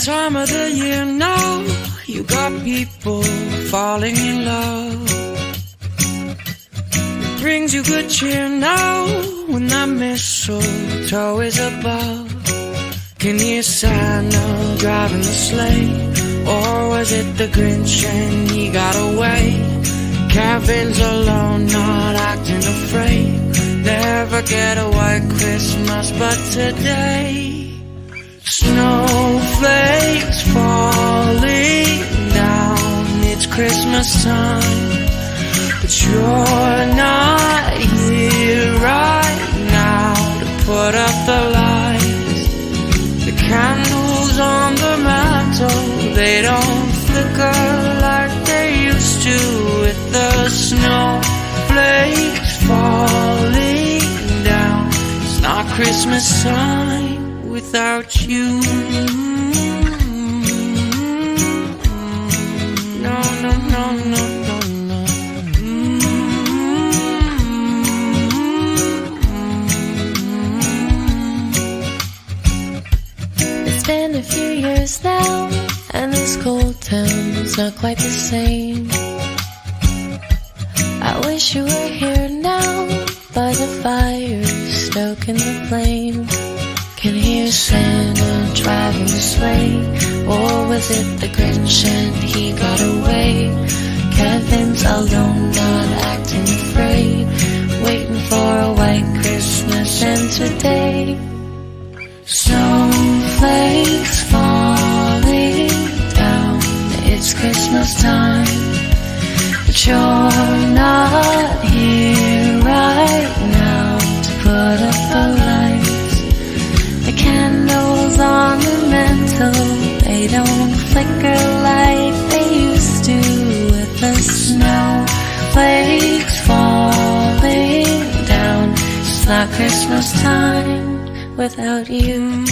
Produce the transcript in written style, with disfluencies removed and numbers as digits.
time of the year now, you got people falling in love. It brings you good cheer now when that mistletoe is above. Can you hear Santa driving the sleigh? Or was it the Grinch and he got away? Kevin's alone, not acting afraid. Never get a white Christmas, but today snowflakes falling down. It's Christmas time, but you're not here right now to put up the lights. The candles on the mantle, they don't flicker like they used to. With the snowflakes falling down, it's not Christmas time without you. No, no, no, no, no, no. It's been a few years now, and this cold town's not quite the same. I wish you were here now, by the fire, stoking the flame. Can hear Santa driving the sleigh. Or was it the Grinch and he got away? Kevin's alone, not acting afraid, waiting for a white Christmas. And today snowflakes falling down. It's Christmas time, but you're not here right now to put up the lights. The candles on the mantle, they don't flicker like they used to. With the snowflakes falling down, it's not Christmas time without you.